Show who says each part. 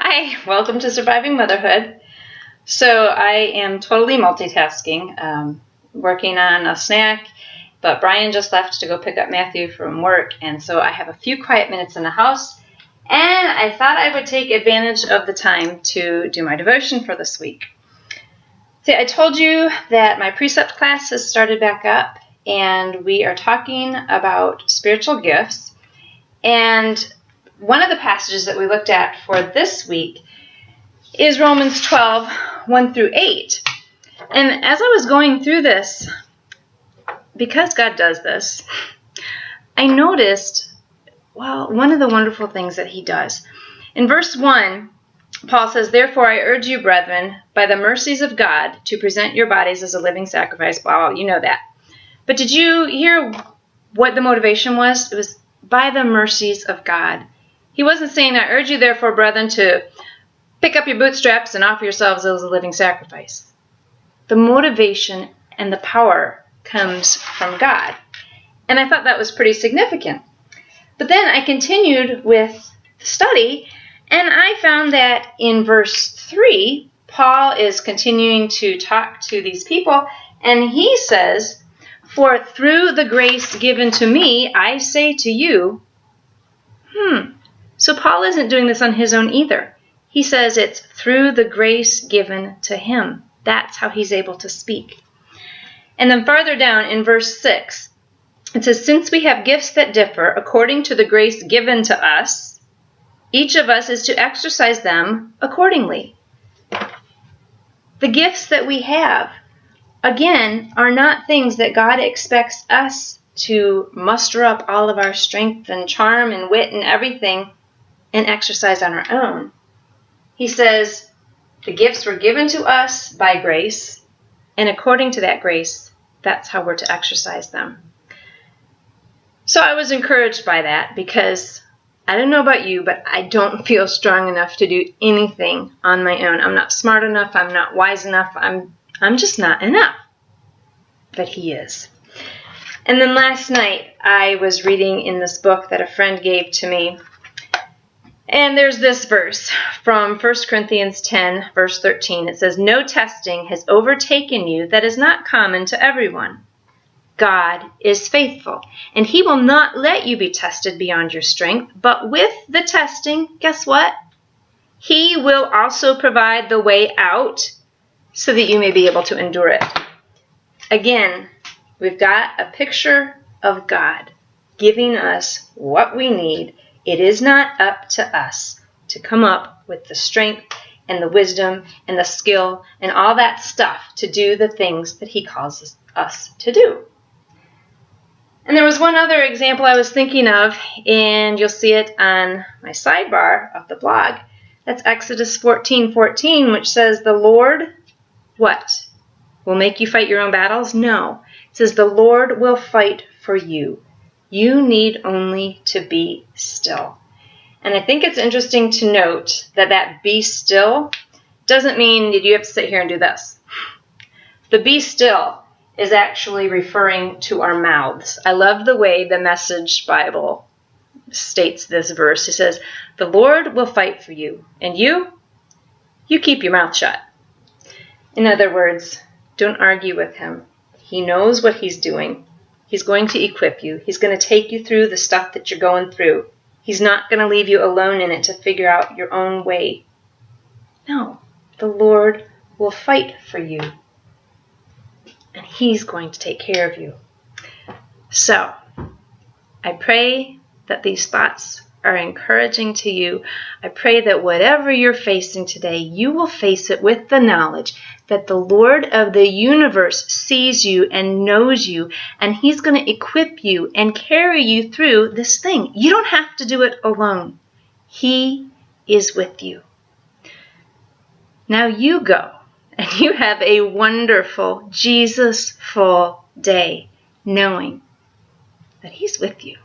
Speaker 1: Hi, welcome to Surviving Motherhood. So I am totally multitasking, working on a snack, but Brian just left to go pick up Matthew from work, and so I have a few quiet minutes in the house, and I thought I would take advantage of the time to do my devotion for this week. See, I told you that my precept class has started back up, and we are talking about spiritual gifts, and one of the passages that we looked at for this week is Romans 12, 1 through 8. And as I was going through this, because God does this, I noticed, one of the wonderful things that he does. In verse 1, Paul says, "Therefore I urge you, brethren, by the mercies of God, to present your bodies as a living sacrifice." Well, you know that. But did you hear what the motivation was? It was by the mercies of God. He wasn't saying, "I urge you, therefore, brethren, to pick up your bootstraps and offer yourselves as a living sacrifice." The motivation and the power comes from God. And I thought that was pretty significant. But then I continued with the study, and I found that in verse 3, Paul is continuing to talk to these people, and he says, "For through the grace given to me, I say to you," So Paul isn't doing this on his own either. He says it's through the grace given to him. That's how he's able to speak. And then farther down in verse 6, it says, "Since we have gifts that differ according to the grace given to us, each of us is to exercise them accordingly." The gifts that we have, again, are not things that God expects us to muster up all of our strength and charm and wit and everything and exercise on our own. He says the gifts were given to us by grace, and according to that grace, that's how we're to exercise them. So I was encouraged by that because I don't know about you, but I don't feel strong enough to do anything on my own. I'm not smart enough. I'm not wise enough. I'm just not enough. But he is. And then last night, I was reading in this book that a friend gave to me. And there's this verse from 1 Corinthians 10, verse 13. It says, "No testing has overtaken you that is not common to everyone. God is faithful, and he will not let you be tested beyond your strength. But with the testing, guess what? He will also provide the way out so that you may be able to endure it." Again, we've got a picture of God giving us what we need. It is not up to us to come up with the strength and the wisdom and the skill and all that stuff to do the things that he calls us to do. And there was one other example I was thinking of, and you'll see it on my sidebar of the blog. That's Exodus 14:14, which says, "The Lord," what? "Will make you fight your own battles?" No. It says, "The Lord will fight for you. You need only to be still." And I think it's interesting to note that "be still" doesn't mean that you have to sit here and do this. The "be still" is actually referring to our mouths. I love the way the Message Bible states this verse. It says, "The Lord will fight for you, and you keep your mouth shut." In other words, don't argue with him. He knows what he's doing. He's going to equip you. He's going to take you through the stuff that you're going through. He's not going to leave you alone in it to figure out your own way. No, the Lord will fight for you. And he's going to take care of you. So, I pray that these thoughts are encouraging to you. I pray that whatever you're facing today, you will face it with the knowledge that the Lord of the universe sees you and knows you, and he's going to equip you and carry you through this thing. You don't have to do it alone. He is with you. Now you go, and you have a wonderful, Jesus-full day, knowing that he's with you.